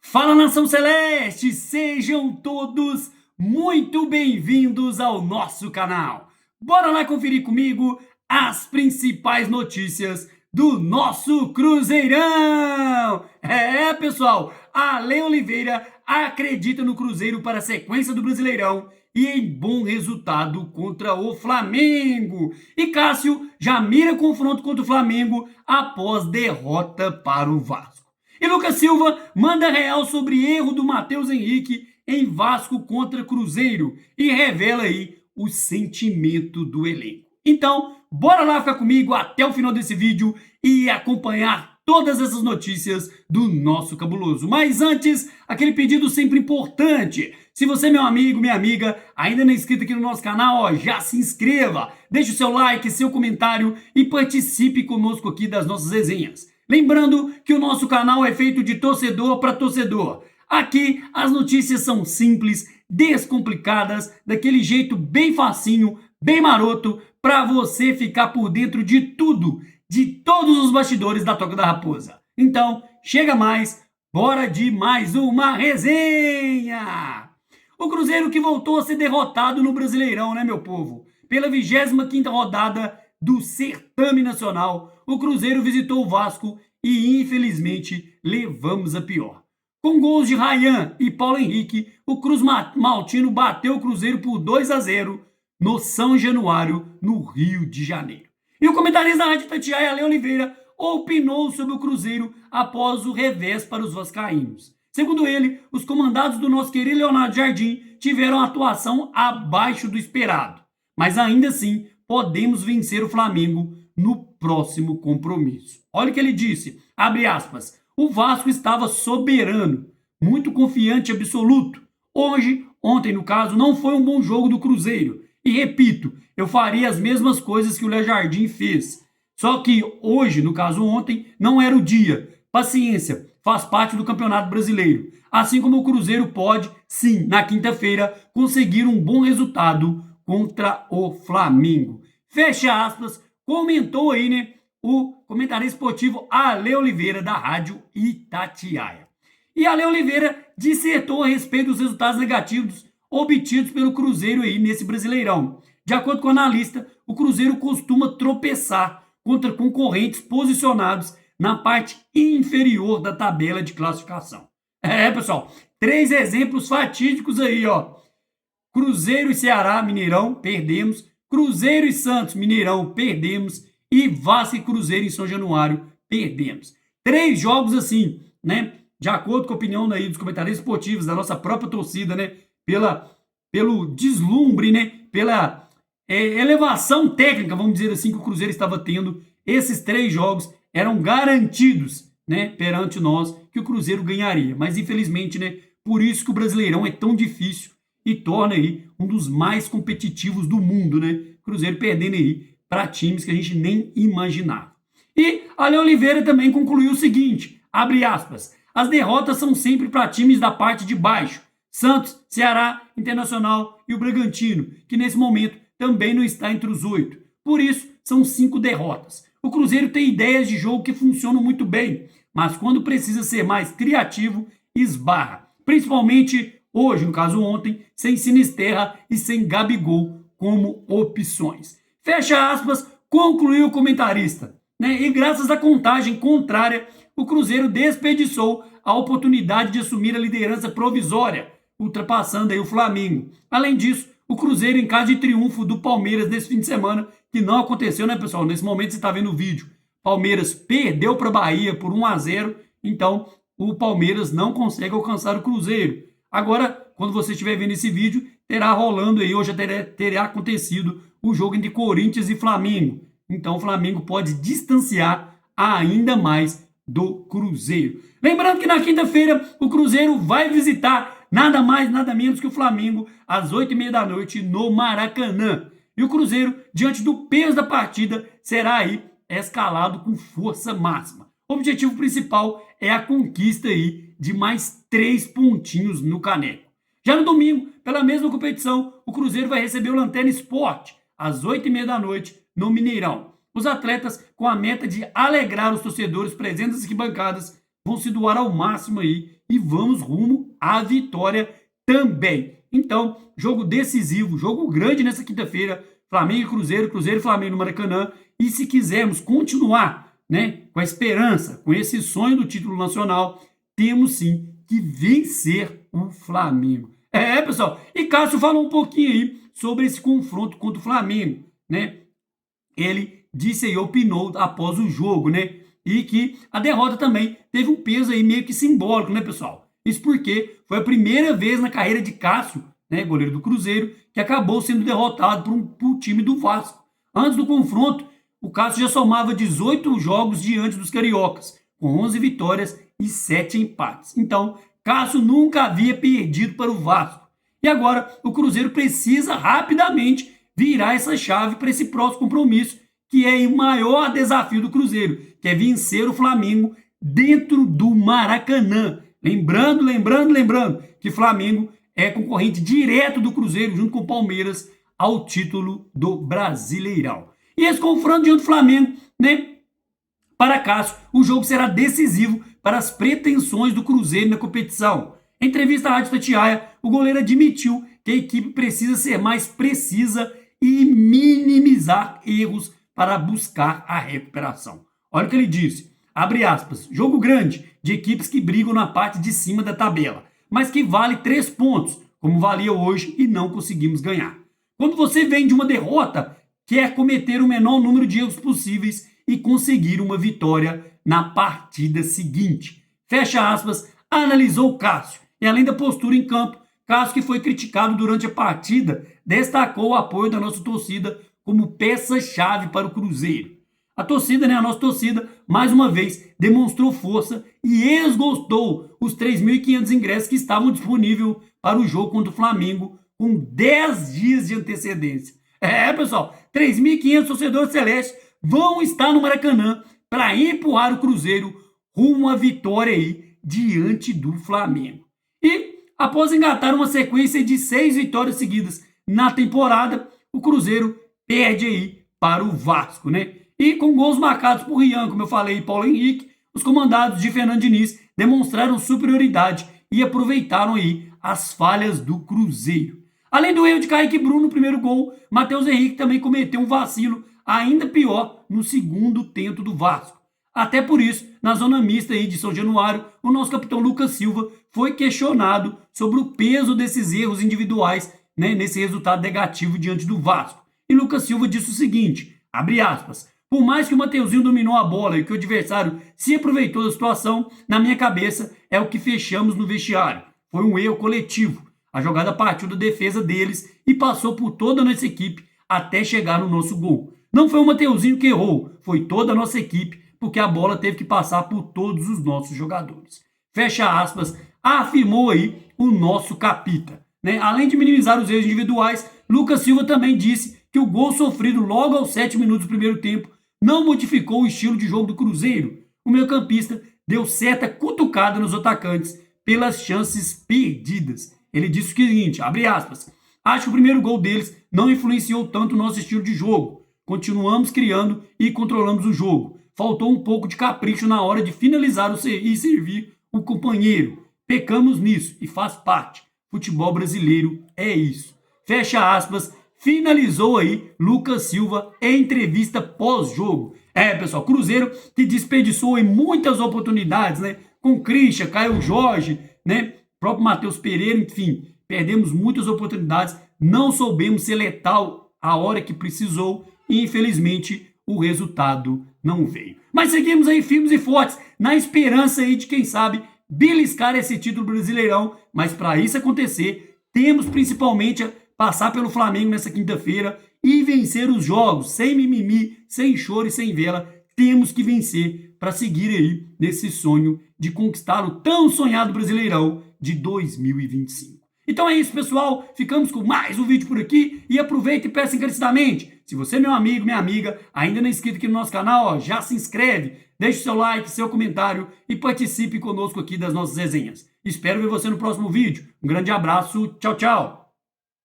Fala, Nação Celeste! Sejam todos muito bem-vindos ao nosso canal. Bora lá conferir comigo as principais notícias do nosso Cruzeirão! Pessoal, Ale Oliveira acredita no Cruzeiro para a sequência do Brasileirão e em bom resultado contra o Flamengo. E Cássio já mira confronto contra o Flamengo após derrota para o Vasco. E Lucas Silva manda real sobre erro do Matheus Henrique em Vasco contra Cruzeiro e revela aí o sentimento do elenco. Então, bora lá ficar comigo até o final desse vídeo e acompanhar todas essas notícias do nosso cabuloso. Mas antes, aquele pedido sempre importante. Se você, meu amigo, minha amiga, ainda não é inscrito aqui no nosso canal, já se inscreva, deixe o seu like, seu comentário e participe conosco aqui das nossas resenhas. Lembrando que o nosso canal é feito de torcedor para torcedor. Aqui as notícias são simples, descomplicadas, daquele jeito bem facinho, bem maroto, para você ficar por dentro de tudo, de todos os bastidores da Toca da Raposa. Então, chega mais, bora de mais uma resenha! O Cruzeiro que voltou a ser derrotado no Brasileirão, né, meu povo? Pela 25ª rodada do Certame Nacional, o Cruzeiro visitou o Vasco e, infelizmente, levamos a pior. Com gols de Ryan e Paulo Henrique, o Cruz Maltino bateu o Cruzeiro por 2-0 no São Januário, no Rio de Janeiro. E o comentarista da Rádio Itatiaia, Ale Oliveira, opinou sobre o Cruzeiro após o revés para os vascaínos. Segundo ele, os comandados do nosso querido Leonardo Jardim tiveram atuação abaixo do esperado. Mas ainda assim, podemos vencer o Flamengo no próximo compromisso. Olha o que ele disse, abre aspas, o Vasco estava soberano, muito confiante absoluto. Ontem no caso, não foi um bom jogo do Cruzeiro. E repito, eu faria as mesmas coisas que o Léo Jardim fez. Só que hoje, no caso ontem, não era o dia. Paciência, faz parte do Campeonato Brasileiro. Assim como o Cruzeiro pode, sim, na quinta-feira, conseguir um bom resultado contra o Flamengo. Fecha aspas, comentou aí, né, o comentarista esportivo Ale Oliveira, da Rádio Itatiaia. E Ale Oliveira dissertou a respeito dos resultados negativos obtidos pelo Cruzeiro aí nesse Brasileirão. De acordo com o analista, o Cruzeiro costuma tropeçar contra concorrentes posicionados na parte inferior da tabela de classificação. Pessoal, 3 exemplos fatídicos aí, ó. Cruzeiro e Ceará, Mineirão, perdemos. Cruzeiro e Santos, Mineirão, perdemos. E Vasco e Cruzeiro em São Januário, perdemos. 3 jogos assim, né? De acordo com a opinião aí dos comentaristas esportivos, da nossa própria torcida, né? Pelo deslumbre, né? Pela elevação técnica, vamos dizer assim, que o Cruzeiro estava tendo. Esses 3 jogos eram garantidos, né? Perante nós, que o Cruzeiro ganharia. Mas infelizmente, né? Por isso que o Brasileirão é tão difícil e torna aí um dos mais competitivos do mundo, né? Cruzeiro perdendo aí para times que a gente nem imaginava. E Ale Oliveira também concluiu o seguinte, abre aspas, as derrotas são sempre para times da parte de baixo, Santos, Ceará, Internacional e o Bragantino, que nesse momento também não está entre os 8. Por isso, são 5 derrotas. O Cruzeiro tem ideias de jogo que funcionam muito bem, mas quando precisa ser mais criativo, esbarra. Principalmente hoje, no caso ontem, sem Sinisterra e sem Gabigol como opções. Fecha aspas, concluiu o comentarista. Né? E graças à contagem contrária, o Cruzeiro desperdiçou a oportunidade de assumir a liderança provisória, ultrapassando aí o Flamengo. Além disso, o Cruzeiro, em caso de triunfo do Palmeiras nesse fim de semana, que não aconteceu, né, pessoal? Nesse momento você está vendo o vídeo. Palmeiras perdeu para a Bahia por 1-0, então o Palmeiras não consegue alcançar o Cruzeiro. Agora, quando você estiver vendo esse vídeo, terá rolando aí, hoje terá acontecido o jogo entre Corinthians e Flamengo. Então o Flamengo pode distanciar ainda mais do Cruzeiro. Lembrando que na quinta-feira o Cruzeiro vai visitar nada mais, nada menos que o Flamengo às 8h30 da noite no Maracanã. E o Cruzeiro, diante do peso da partida, será aí escalado com força máxima. O objetivo principal é a conquista aí de mais 3 pontinhos no caneco. Já no domingo, pela mesma competição, o Cruzeiro vai receber o Lanterna Sport às 8h30 da noite no Mineirão. Os atletas, com a meta de alegrar os torcedores presentes nas arquibancadas, vão se doar ao máximo aí e vamos rumo à vitória também. Então, jogo decisivo, jogo grande nessa quinta-feira, Flamengo e Cruzeiro, Cruzeiro e Flamengo no Maracanã. E se quisermos continuar, né, com a esperança, com esse sonho do título nacional, temos sim que vencer o Flamengo. Pessoal, e Cássio falou um pouquinho aí sobre esse confronto contra o Flamengo, né? Ele disse aí, opinou após o jogo, né? E que a derrota também teve um peso aí meio que simbólico, né, pessoal? Isso porque foi a primeira vez na carreira de Cássio, né, goleiro do Cruzeiro, que acabou sendo derrotado por um time do Vasco. Antes do confronto, o Cássio já somava 18 jogos diante dos cariocas, com 11 vitórias e 7 empates. Então, Cássio nunca havia perdido para o Vasco. E agora o Cruzeiro precisa rapidamente virar essa chave para esse próximo compromisso, que é o maior desafio do Cruzeiro, que é vencer o Flamengo dentro do Maracanã. Lembrando que o Flamengo é concorrente direto do Cruzeiro, junto com o Palmeiras, ao título do Brasileirão. E esse confronto diante do Flamengo, né? Para Cássio, o jogo será decisivo para as pretensões do Cruzeiro na competição. Em entrevista à Rádio Tatiaia, o goleiro admitiu que a equipe precisa ser mais precisa e minimizar erros para buscar a recuperação. Olha o que ele disse, abre aspas, jogo grande de equipes que brigam na parte de cima da tabela, mas que vale 3 pontos, como valia hoje e não conseguimos ganhar. Quando você vem de uma derrota, quer cometer o menor número de erros possíveis e conseguir uma vitória na partida seguinte. Fecha aspas, analisou Cássio. E além da postura em campo, Cássio, que foi criticado durante a partida, destacou o apoio da nossa torcida como peça-chave para o Cruzeiro. A torcida, né, a nossa torcida, mais uma vez, demonstrou força e esgotou os 3.500 ingressos que estavam disponíveis para o jogo contra o Flamengo com 10 dias de antecedência. Pessoal, 3.500 torcedores celestes vão estar no Maracanã para empurrar o Cruzeiro rumo à vitória aí diante do Flamengo. E após engatar uma sequência de 6 vitórias seguidas na temporada, o Cruzeiro perde aí para o Vasco, né? E com gols marcados por Rian, como eu falei, e Paulo Henrique, os comandados de Fernando Diniz demonstraram superioridade e aproveitaram aí as falhas do Cruzeiro. Além do erro de Kaique Bruno no primeiro gol, Matheus Henrique também cometeu um vacilo ainda pior no segundo tento do Vasco. Até por isso, na zona mista aí de São Januário, o nosso capitão Lucas Silva foi questionado sobre o peso desses erros individuais, né, nesse resultado negativo diante do Vasco. E Lucas Silva disse o seguinte, abre aspas, por mais que o Mateuzinho dominou a bola e que o adversário se aproveitou da situação, na minha cabeça é o que fechamos no vestiário. Foi um erro coletivo. A jogada partiu da defesa deles e passou por toda a nossa equipe até chegar no nosso gol. Não foi o Mateuzinho que errou, foi toda a nossa equipe, porque a bola teve que passar por todos os nossos jogadores. Fecha aspas, afirmou aí o nosso capita. Né? Além de minimizar os erros individuais, Lucas Silva também disse que o gol sofrido logo aos 7 minutos do primeiro tempo não modificou o estilo de jogo do Cruzeiro. O meio-campista deu certa cutucada nos atacantes pelas chances perdidas. Ele disse o seguinte, abre aspas, acho que o primeiro gol deles não influenciou tanto o nosso estilo de jogo. Continuamos criando e controlamos o jogo. Faltou um pouco de capricho na hora de finalizar e servir o companheiro. Pecamos nisso e faz parte. Futebol brasileiro é isso. Fecha aspas, finalizou aí Lucas Silva em entrevista pós-jogo. Pessoal, Cruzeiro que desperdiçou em muitas oportunidades, né? Com Christian, Caio Jorge, né? Próprio Matheus Pereira, enfim, perdemos muitas oportunidades, não soubemos ser letal a hora que precisou e infelizmente o resultado não veio. Mas seguimos aí firmes e fortes na esperança aí de quem sabe beliscar esse título brasileirão, mas para isso acontecer, temos principalmente a passar pelo Flamengo nessa quinta-feira e vencer os jogos, sem mimimi, sem choro e sem vela, temos que vencer para seguir aí nesse sonho de conquistar o tão sonhado Brasileirão de 2025. Então é isso, pessoal. Ficamos com mais um vídeo por aqui e aproveita e peça encarecidamente. Se você, meu amigo, minha amiga, ainda não é inscrito aqui no nosso canal, já se inscreve, deixe seu like, seu comentário e participe conosco aqui das nossas resenhas. Espero ver você no próximo vídeo. Um grande abraço, tchau, tchau!